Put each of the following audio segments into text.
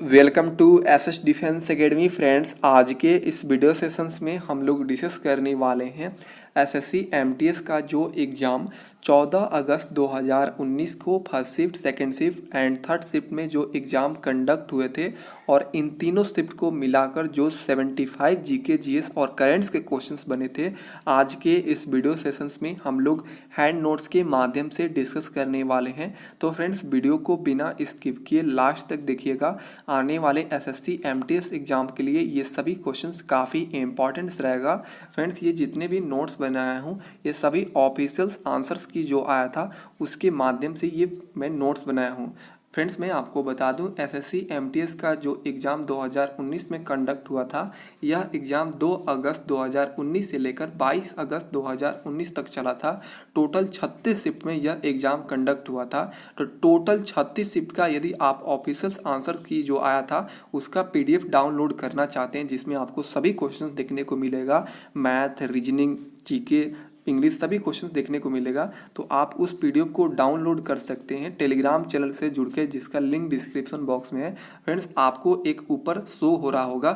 Welcome to SS defence academy friends. आज के इस वीडियो सेशंस में हम लोग डिस्कस करने वाले हैं एसएससी एमटीएस का जो एग्ज़ाम 14 अगस्त 2019 को first shift, second shift and third shift में जो एग्ज़ाम कंडक्ट हुए थे और इन तीनों शिफ्ट को मिलाकर जो 75 जीके जीएस और करेंट्स के क्वेश्चंस बने थे, आज के इस वीडियो सेशंस में हम लोग हैंड नोट्स के माध्यम से डिस्कस करने वाले हैं। तो फ्रेंड्स, वीडियो को बिना स्किप किए लास्ट तक देखिएगा। आने वाले एसएससी एमटीएस एग्जाम के लिए ये सभी क्वेश्चंस काफ़ी इंपॉर्टेंट रहेगा। फ्रेंड्स, ये जितने भी नोट्स बनाया हूँ ये सभी ऑफिशियल्स आंसर्स की जो आया था उसके माध्यम से ये मैं नोट्स बनाया हूँ। फ्रेंड्स, मैं आपको बता दूं एसएससी एमटीएस का जो एग्ज़ाम 2019 में कंडक्ट हुआ था, यह एग्ज़ाम 2 अगस्त 2019 से लेकर 22 अगस्त 2019 तक चला था। टोटल 36 शिफ्ट में यह एग्ज़ाम कंडक्ट हुआ था। तो टोटल 36 शिफ्ट का यदि आप ऑफिशियल आंसर की जो आया था उसका पीडीएफ डाउनलोड करना चाहते हैं, जिसमें आपको सभी क्वेश्चन देखने को मिलेगा, मैथ, रीजनिंग, जीके, इंग्लिश सभी क्वेश्चन देखने को मिलेगा, तो आप उस पीडीएफ को डाउनलोड कर सकते हैं टेलीग्राम चैनल से जुड़ के, जिसका लिंक डिस्क्रिप्शन बॉक्स में है। फ्रेंड्स, आपको एक ऊपर शो हो रहा होगा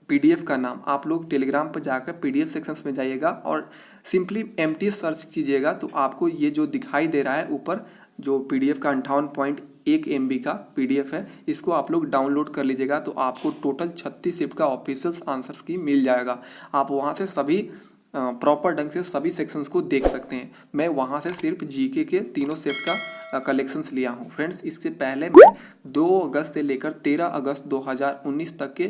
पीडीएफ का नाम, आप लोग टेलीग्राम पर जाकर पीडीएफ सेक्शंस में जाइएगा और सिंपली एमटीएस सर्च कीजिएगा तो आपको ये जो दिखाई दे रहा है ऊपर जो पीडीएफ का 58.1 MB का पीडीएफ है, इसको आप लोग डाउनलोड कर लीजिएगा। तो आपको टोटल 36 शिफ्ट का ऑफिशियल आंसर्स की मिल जाएगा। आप वहाँ से सभी प्रॉपर ढंग से सभी सेक्शंस को देख सकते हैं। मैं वहाँ से सिर्फ जीके के तीनों शिफ्ट का कलेक्शंस लिया हूँ। फ्रेंड्स, इससे पहले मैं 2 अगस्त से लेकर 13 अगस्त 2019 तक के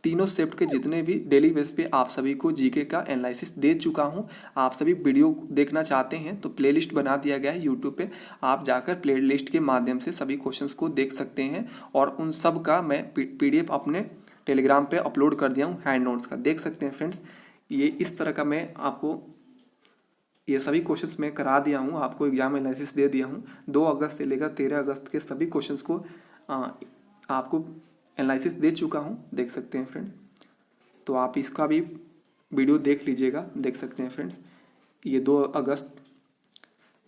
तीनों शिफ्ट के जितने भी डेली बेस पे आप सभी को जीके का एनालिसिस दे चुका हूँ। आप सभी वीडियो देखना चाहते हैं तो प्लेलिस्ट बना दिया गया है यूट्यूब पे, आप जाकर प्लेलिस्ट के माध्यम से सभी क्वेश्चंस को देख सकते हैं और उन सब का मैं पीडीएफ अपने टेलीग्राम पे अपलोड कर दिया हूँ हैंड नोट्स का, देख सकते हैं। फ्रेंड्स, ये इस तरह का मैं आपको ये सभी क्वेश्चंस मैं करा दिया हूँ, आपको एग्जाम एनालिसिस दे दिया हूँ। 2 अगस्त से लेकर 13 अगस्त के सभी क्वेश्चंस को आपको एनालिसिस दे चुका हूँ, देख सकते हैं फ्रेंड। तो आप इसका भी वीडियो देख लीजिएगा, देख सकते हैं फ्रेंड्स। ये 2 अगस्त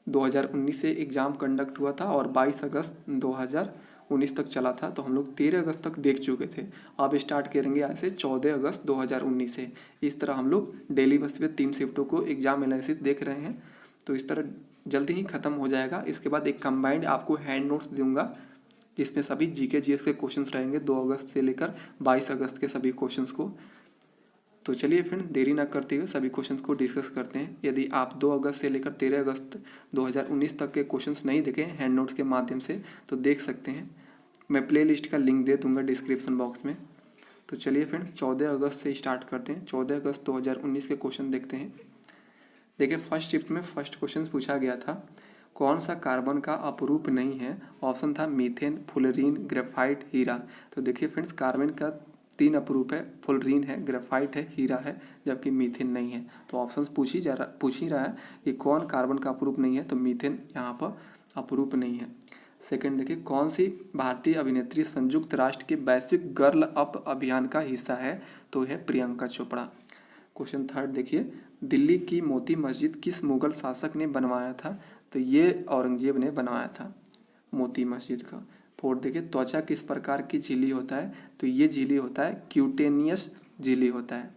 2019 से एग्ज़ाम कंडक्ट हुआ था और 22 अगस्त 2019 तक चला था, तो हम लोग 13 अगस्त तक देख चुके थे। अब स्टार्ट करेंगे आज से 14 अगस्त 2019 से। इस तरह हम लोग डेली बेस पे 3 शिफ्टों को एग्जाम एनालिसिस देख रहे हैं, तो इस तरह जल्दी ही ख़त्म हो जाएगा। इसके बाद एक कंबाइंड आपको हैंड नोट्स दूंगा जिसमें सभी जीके जीएस के क्वेश्चंस रहेंगे 2 अगस्त से लेकर 22 अगस्त के सभी क्वेश्चंस को। तो चलिए फ्रेंड, देरी ना करते हुए सभी क्वेश्चंस को डिस्कस करते हैं। यदि आप 2 अगस्त से लेकर 13 अगस्त 2019 तक के क्वेश्चंस नहीं देखें हैंड नोट्स के माध्यम से तो देख सकते हैं, मैं प्ले लिस्ट का लिंक दे दूंगा डिस्क्रिप्शन बॉक्स में। तो चलिए फ्रेंड, 14 अगस्त से स्टार्ट करते हैं। 14 अगस्त 2019 के क्वेश्चन देखते हैं। देखिए, फर्स्ट शिफ्ट में फर्स्ट क्वेश्चन पूछा गया था, कौन सा कार्बन का अपरूप नहीं है? ऑप्शन था मीथेन, फुलरीन, ग्रेफाइट, हीरा। तो देखिए फ्रेंड्स, कार्बन का 3 अपरूप है, फुलरीन है, ग्रेफाइट है, हीरा है, जबकि मीथेन नहीं है। तो ऑप्शन पूछ ही रहा है कि कौन कार्बन का अपरूप नहीं है, तो मीथेन यहाँ पर अपरूप नहीं है। सेकंड देखिए, कौन सी भारतीय अभिनेत्री संयुक्त राष्ट्र के वैश्विक गर्ल अप अभियान का हिस्सा है? तो यह प्रियंका चोपड़ा। क्वेश्चन थर्ड देखिए, दिल्ली की मोती मस्जिद किस मुगल शासक ने बनवाया था? तो ये औरंगजेब ने बनवाया था मोती मस्जिद का। फोर्थ देखिए, त्वचा किस प्रकार की झिल्ली होता है? तो ये झिल्ली होता है क्यूटेनियस झिल्ली होता है।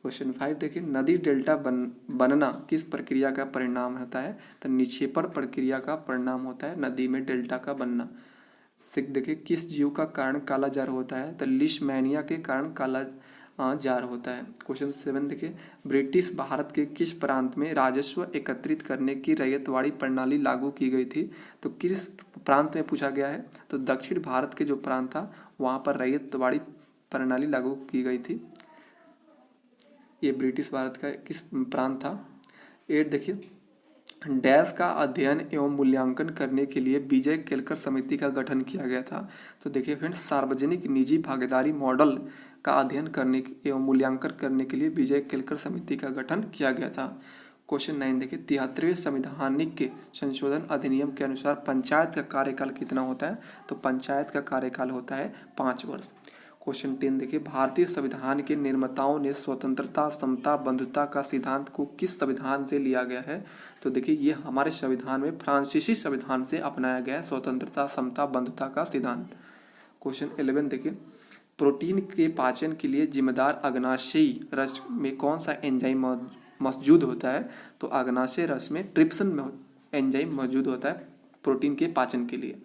क्वेश्चन 5 देखिए, नदी डेल्टा बनना किस प्रक्रिया का परिणाम होता है? तो निक्षेपण प्रक्रिया का परिणाम होता है नदी में डेल्टा का बनना। 6 देखिए, किस जीव का कारण काला जार होता है? तो लिशमैनिया के कारण काला जार होता है। क्वेश्चन 7 देखिए, ब्रिटिश भारत के किस प्रांत में राजस्व एकत्रित करने की रैयतवाड़ी प्रणाली लागू की गई थी? तो किस प्रांत में पूछा गया है? तो दक्षिण भारत के जो प्रांत था वहाँ पर रैयतवाड़ी प्रणाली लागू की गई थी। ये ब्रिटिश भारत का किस प्रांत था? 8 देखिए, डैश का अध्ययन एवं मूल्यांकन करने के लिए विजय केलकर समिति का गठन किया गया था। तो देखिए फ्रेंड्स, सार्वजनिक निजी भागीदारी मॉडल का अध्ययन करने एवं मूल्यांकन करने के लिए विजय केलकर समिति का गठन किया गया था। क्वेश्चन 9 देखिए, 73वें संवैधानिक संशोधन अधिनियम के अनुसार पंचायत का कार्यकाल कितना होता है? तो पंचायत का कार्यकाल होता है 5 वर्ष। क्वेश्चन 10 देखिए, भारतीय संविधान के निर्माताओं ने स्वतंत्रता, समता, बंधुता का सिद्धांत को किस संविधान से लिया गया है? तो देखिए, ये हमारे संविधान में फ्रांसीसी संविधान से अपनाया गया है स्वतंत्रता, समता, बंधुता का सिद्धांत। क्वेश्चन 11 देखिए, प्रोटीन के पाचन के लिए जिम्मेदार अग्नाशयी रस में कौन सा एंजाइम मौजूद होता है? तो अग्नाशय रस में ट्रिप्सिन में एंजाइम मौजूद होता है प्रोटीन के पाचन के लिए।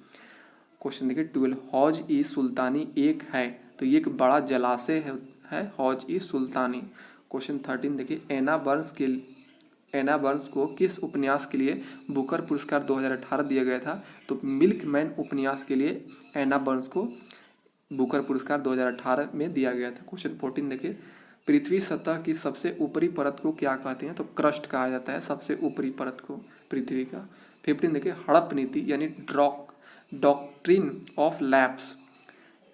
क्वेश्चन देखिए 12, हौज ई सुल्तानी एक है, तो ये एक बड़ा जलाशय है हौज ई सुल्तानी। क्वेश्चन 13 देखिए, एना बर्न्स को किस उपन्यास के लिए बुकर पुरस्कार 2018 दिया गया था? तो मिल्कमैन उपन्यास के लिए एना बर्न्स को बुकर पुरस्कार 2018 में दिया गया था। क्वेश्चन 14 देखिए, पृथ्वी सतह की सबसे ऊपरी परत को क्या कहते हैं? तो क्रस्ट कहा जाता है सबसे ऊपरी परत को पृथ्वी का। 15 देखिए, हड़प नीति यानी डॉक्ट्रिन ऑफ लैप्स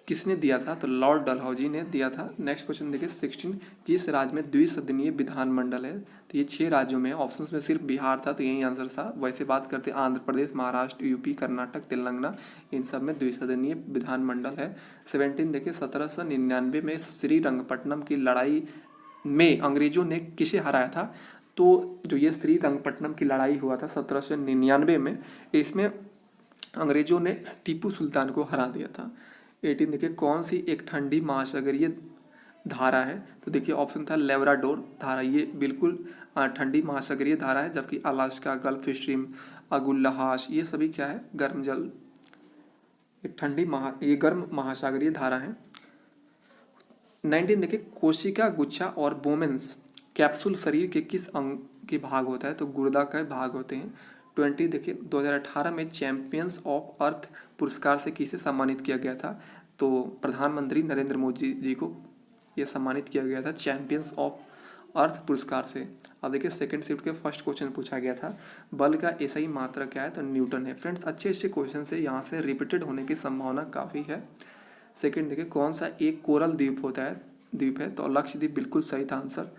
किसने दिया था? तो लॉर्ड डलहौजी ने दिया था। नेक्स्ट क्वेश्चन देखिए 16, किस राज्य में द्विसदनीय विधानमंडल है? तो ये 6 राज्यों में, ऑप्शन में सिर्फ बिहार था तो यही आंसर था। वैसे बात करते हैं आंध्र प्रदेश, महाराष्ट्र, यूपी, कर्नाटक, तेलंगाना, इन सब में द्विसदनीय विधानमंडल है। 17 देखिए, 1799 में श्रीरंगपट्टनम की लड़ाई में अंग्रेजों ने किसे हराया था? तो जो ये श्रीरंगपट्टनम की लड़ाई हुआ था 1799 में, इसमें अंग्रेजों ने टीपू सुल्तान को हरा दिया था। 18 देखिए, कौन सी एक ठंडी महासागरीय धारा है? तो देखिए ऑप्शन था लेब्राडोर धारा, ये बिल्कुल ठंडी महासागरीय धारा है, जबकि अलास्का, गल्फ स्ट्रीम, अगुल्लहास, ये सभी क्या है? गर्म जल, ये गर्म महासागरीय धारा है। 19 देखिए, कोशिका गुच्छा और बोमेंस कैप्सूल शरीर के किस अंग के भाग होता है? तो गुर्दा का भाग होते हैं। 20 देखिए, 2018 में चैंपियंस ऑफ अर्थ पुरस्कार से किसे सम्मानित किया गया था? तो प्रधानमंत्री नरेंद्र मोदी जी को ये सम्मानित किया गया था चैंपियंस ऑफ अर्थ पुरस्कार से। अब देखिए सेकंड शिफ्ट के फर्स्ट क्वेश्चन पूछा गया था, बल का एसआई मात्रा क्या है? तो न्यूटन है। फ्रेंड्स अच्छे क्वेश्चन से यहाँ से रिपीटेड होने की संभावना काफ़ी है। सेकंड देखिए, कौन सा एक कोरल द्वीप है? तो लक्षद्वीप बिल्कुल सही था आंसर।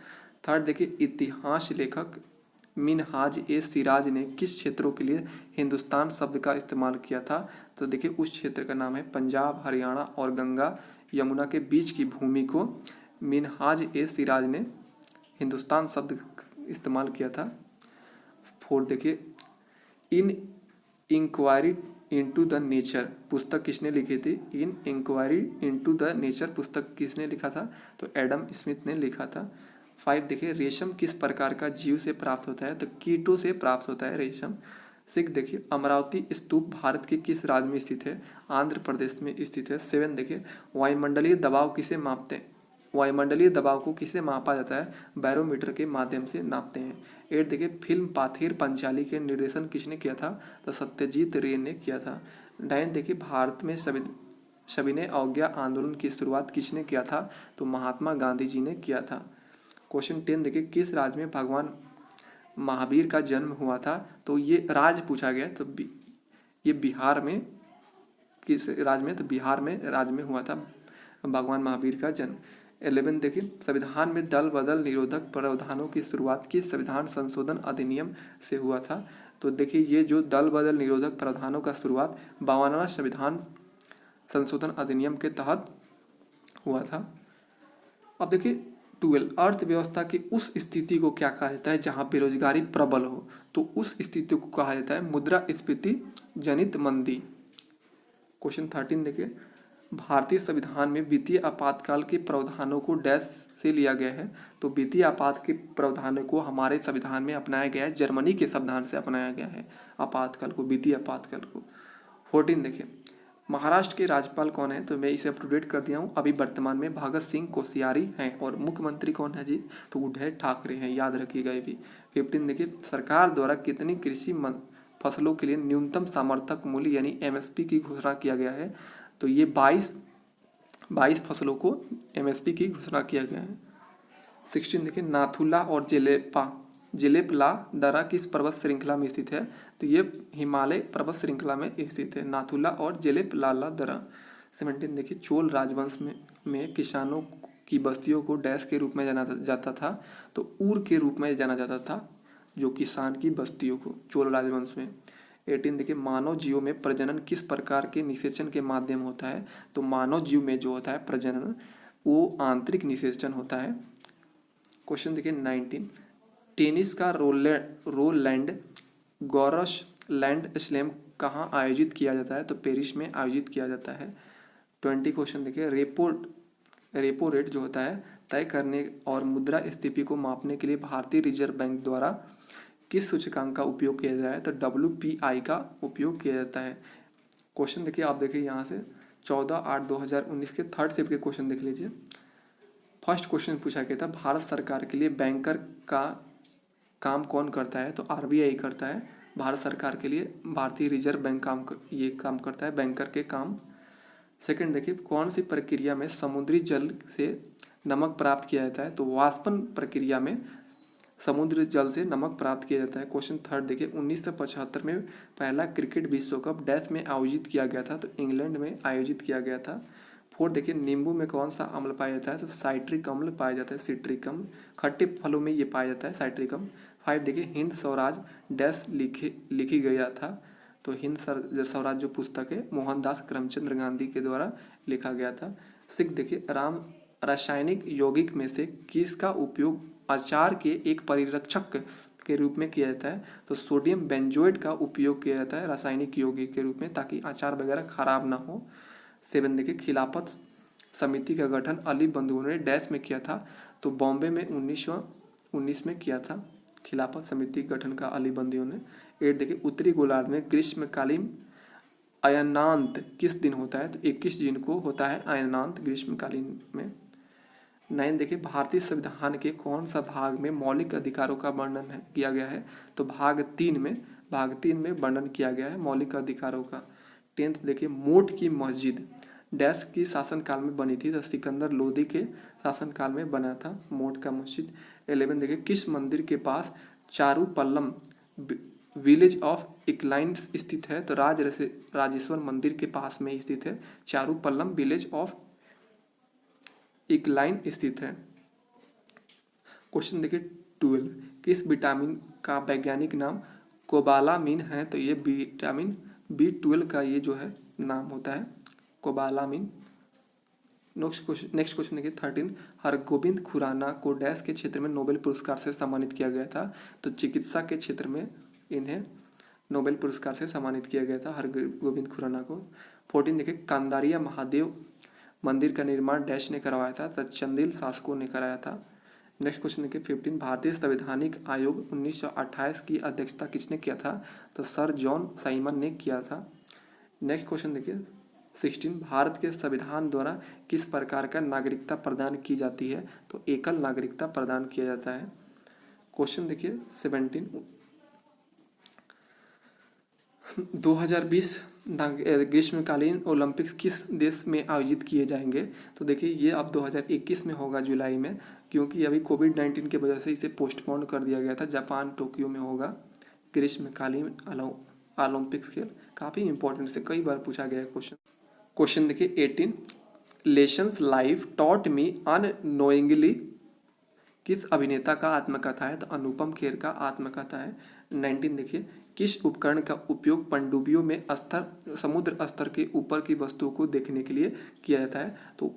थर्ड देखिए, इतिहास लेखक मिनहाज ए सिराज ने किस क्षेत्रों के लिए हिंदुस्तान शब्द का इस्तेमाल किया था? तो देखिए उस क्षेत्र का नाम है पंजाब, हरियाणा और गंगा यमुना के बीच की भूमि को मिनहाज ए सिराज ने हिंदुस्तान शब्द इस्तेमाल किया था। फोर्थ देखिए, इन इंक्वायरी इनटू द नेचर पुस्तक किसने लिखी थी? इन इंक्वायरी इनटू द नेचर पुस्तक किसने लिखा था? तो एडम स्मिथ ने लिखा था। 5 देखिए, रेशम किस प्रकार का जीव से प्राप्त होता है? तो कीटों से प्राप्त होता है रेशम। 6 देखिए, अमरावती स्तूप भारत के किस राज्य में स्थित है? आंध्र प्रदेश में स्थित है। 7 देखिए, वायुमंडलीय दबाव किसे मापते हैं? वायुमंडलीय दबाव को किसे मापा जाता है? बैरोमीटर के माध्यम से नापते हैं। 8 देखिए, फिल्म पाथेर पंचाली के निर्देशन किसने किया था? तो सत्यजीत रे ने किया था। 9 देखिए, भारत में सविनय अवज्ञा आंदोलन की शुरुआत किसने किया था? तो महात्मा गांधी जी ने किया था। क्वेश्चन 10 देखिए, किस राज्य में भगवान महावीर का जन्म हुआ था? तो ये राज्य पूछा गया, तो ये बिहार में, किस राज्य में? तो बिहार में राज्य में हुआ था भगवान महावीर का जन्म। 11 देखिए, संविधान में दल बदल निरोधक प्रावधानों की शुरुआत किस संविधान संशोधन अधिनियम से हुआ था? तो देखिए ये जो दल बदल निरोधक प्रावधानों का शुरुआत 52वां संविधान संशोधन अधिनियम के तहत हुआ था। अब देखिए 12, अर्थव्यवस्था की उस स्थिति को क्या कहा जाता है जहां बेरोजगारी प्रबल हो? तो उस स्थिति को कहा जाता है मुद्रास्फीति जनित मंदी। क्वेश्चन 13 देखिए, भारतीय संविधान में वित्तीय आपातकाल के प्रावधानों को डैश से लिया गया है? तो वित्तीय आपात के प्रावधानों को हमारे संविधान में अपनाया गया है, जर्मनी के संविधान से अपनाया गया है आपातकाल को, वित्तीय आपातकाल को। 14 देखिए, महाराष्ट्र के राज्यपाल कौन है? तो मैं इसे अप टू डेट कर दिया हूँ। अभी वर्तमान में भगत सिंह कोश्यारी हैं और मुख्यमंत्री कौन है जी? तो उद्धव ठाकरे हैं, याद रखिएगा ये भी। 15 देखिए, सरकार द्वारा कितनी कृषि फसलों के लिए न्यूनतम समर्थक मूल्य यानी एमएसपी की घोषणा किया गया है? तो ये 22 फसलों को एमएसपी की घोषणा किया गया है। 16 देखिए, नाथुला और जेलेपला दर्रा किस पर्वत श्रृंखला में स्थित है? तो ये हिमालय पर्वत श्रृंखला में स्थित है, नाथुला और जेलेपला दर्रा। 17 देखिए, चोल राजवंश में किसानों की बस्तियों को डैश के रूप में जाना जाता था? तो ऊर के रूप में जाना जाता था, जो किसान की बस्तियों को चोल राजवंश में। 18 देखिए, मानव जीवों में प्रजनन किस प्रकार के निषेचन के माध्यम होता है? तो मानव जीव में जो होता है प्रजनन वो आंतरिक निषेचन होता है। क्वेश्चन देखिए 19, टेनिस का रोलैंड गॉर्स लैंड स्लैम कहाँ आयोजित किया जाता है? तो पेरिस में आयोजित किया जाता है। 20 क्वेश्चन देखिए, रेपो रेट जो होता है तय करने और मुद्रा स्थिति को मापने के लिए भारतीय रिजर्व बैंक द्वारा किस सूचकांक का उपयोग किया जाता है? तो WPI का उपयोग किया जाता है। क्वेश्चन देखिए, आप देखिए यहाँ से 14/8/2019 के थर्ड शिफ्ट के क्वेश्चन देख लीजिए। फर्स्ट क्वेश्चन पूछा गया था, भारत सरकार के लिए बैंकर का काम कौन करता है? तो RBI करता है। भारत सरकार के लिए भारतीय रिजर्व बैंक ये काम करता है, बैंकर के काम। सेकंड देखिए, कौन सी प्रक्रिया में समुद्री जल से नमक प्राप्त किया जाता है? तो वाष्पन प्रक्रिया में समुद्र जल से नमक प्राप्त किया जाता है। क्वेश्चन थर्ड देखिए, 1975 में पहला क्रिकेट विश्व कप डैश में आयोजित किया गया था? तो इंग्लैंड में आयोजित किया गया था। फोर्थ देखिए, नींबू में कौन सा अम्ल पाया जाता है? तो साइट्रिक अम्ल पाया जाता है, सिट्रिक अम्ल। खट्टे फलों में ये पाया जाता है, साइट्रिक अम्ल। 5 देखिए, हिंद स्वराज डैश लिखी गया था? तो हिंद स्वराज जो पुस्तक है मोहनदास करमचंद गांधी के द्वारा लिखा गया था। 6 देखिए, रासायनिक यौगिक में से किसका उपयोग अचार के एक परिरक्षक के रूप में किया जाता है? तो सोडियम बेंजोएट का उपयोग किया जाता है रासायनिक यौगिक के रूप में, ताकि अचार वगैरह खराब ना हो। 7 देखिए, खिलाफत समिति का गठन अली बंधुओं ने डैश में किया था? तो बॉम्बे में 1919 में किया था खिलाफत समिति गठन का अली बंधुओं ने। 8 देखिए, उत्तरी गोलार्ध में ग्रीष्मकालीन अयनांत किस दिन होता है? तो 21 जून को होता है अयनांत ग्रीष्मकालीन में। 9 देखिए, भारतीय संविधान के कौन सा भाग में मौलिक अधिकारों का वर्णन किया गया है? तो भाग 3 में वर्णन किया गया है मौलिक अधिकारों का। 10th देखिए, मोट की मस्जिद डैश की शासनकाल में बनी थी? तो सिकंदर लोदी के शासनकाल में बना था मोट का मस्जिद। 11 देखिए, किस मंदिर के पास चारूपल्लम विलेज ऑफ इक्लाइन स्थित है? तो राजेश्वर मंदिर के पास में स्थित है चारूपल्लम विलेज ऑफ इक्लाइन स्थित है। क्वेश्चन देखिए 12, किस विटामिन का वैज्ञानिक नाम कोबालामिन है? तो ये विटामिन B12 का ये जो है नाम होता है कोबालामिन। नेक्स्ट क्वेश्चन देखिए 13, हरगोविंद खुराना को डैश के क्षेत्र में नोबेल पुरस्कार से सम्मानित किया गया था? तो चिकित्सा के क्षेत्र में इन्हें नोबेल पुरस्कार से सम्मानित किया गया था हरगोविंद खुराना को। 14 देखिए, कांदारिया महादेव मंदिर का निर्माण डैश ने करवाया था? तो चंदेल शासकों ने कराया था। नेक्स्ट क्वेश्चन देखिए 15, भारतीय संवैधानिक आयोग 1928 की अध्यक्षता किसने किया था? तो सर जॉन साइमन ने किया था। नेक्स्ट क्वेश्चन देखिए 16, भारत के संविधान द्वारा किस प्रकार का नागरिकता प्रदान की जाती है? तो एकल नागरिकता प्रदान किया जाता है। क्वेश्चन देखिए 17, 2020 ग्रीष्मकालीन ओलंपिक्स किस देश में आयोजित किए जाएंगे? तो देखिए ये अब 2021 में होगा जुलाई में, क्योंकि अभी कोविड-19 की वजह से इसे पोस्टपोन कर दिया गया था। जापान टोक्यो में होगा ग्रीष्मकालीन ओलंपिक्स खेल। काफ़ी इंपॉर्टेंट से कई बार पूछा गया है क्वेश्चन देखिए 18, lessons life taught me unknowingly किस अभिनेता का आत्मकथा है? तो अनुपम खेर का आत्मकथा है। 19 देखिए, किस उपकरण का उपयोग पनडुब्बियों में समुद्र स्तर के ऊपर की वस्तुओं को देखने के लिए किया जाता है? तो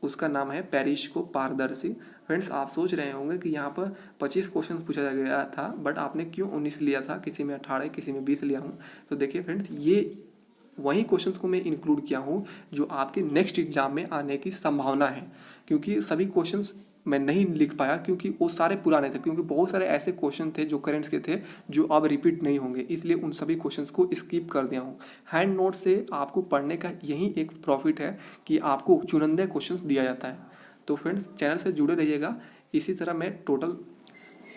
उसका नाम है पेरिस्कोप पारदर्शी। फ्रेंड्स, आप सोच रहे होंगे कि यहाँ पर 25 क्वेश्चन पूछा गया था, बट आपने क्यों 19 लिया था, किसी में 18 किसी में 20 लिया हूँ? तो देखिए फ्रेंड्स, ये वही क्वेश्चंस को मैं इंक्लूड किया हूँ जो आपके नेक्स्ट एग्जाम में आने की संभावना है, क्योंकि सभी क्वेश्चंस मैं नहीं लिख पाया क्योंकि वो सारे पुराने थे, क्योंकि बहुत सारे ऐसे क्वेश्चन थे जो करेंट्स के थे जो अब रिपीट नहीं होंगे, इसलिए उन सभी क्वेश्चंस को स्किप कर दिया हूँ। हैंड नोट से आपको पढ़ने का यही एक प्रॉफिट है कि आपको चुनिंदा क्वेश्चंस दिया जाता है। तो फ्रेंड्स, चैनल से जुड़े रहिएगा। इसी तरह मैं टोटल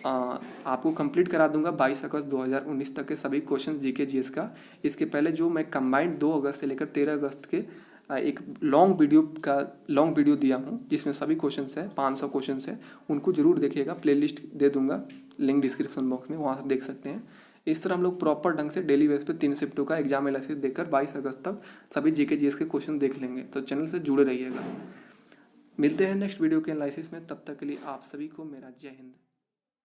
आपको कंप्लीट करा दूंगा 22 अगस्त 2019 तक के सभी क्वेश्चन जीके जीएस का। इसके पहले जो मैं कंबाइंड 2 अगस्त से लेकर 13 अगस्त के एक लॉन्ग वीडियो दिया हूँ जिसमें सभी क्वेश्चंस है, 500 क्वेश्चंस है, उनको जरूर देखिएगा। प्लेलिस्ट दे दूंगा, लिंक डिस्क्रिप्शन बॉक्स में, वहाँ से देख सकते हैं। इस तरह हम लोग प्रॉपर ढंग से डेली बेस पे 3 शिफ्टों का एग्जाम एनालिसिस देकर 22 अगस्त तक सभी जीके जीएस के क्वेश्चन देख लेंगे। तो चैनल से जुड़े रहिएगा। मिलते हैं नेक्स्ट वीडियो के एनालिसिस में, तब तक के लिए आप सभी को मेरा जय हिंद।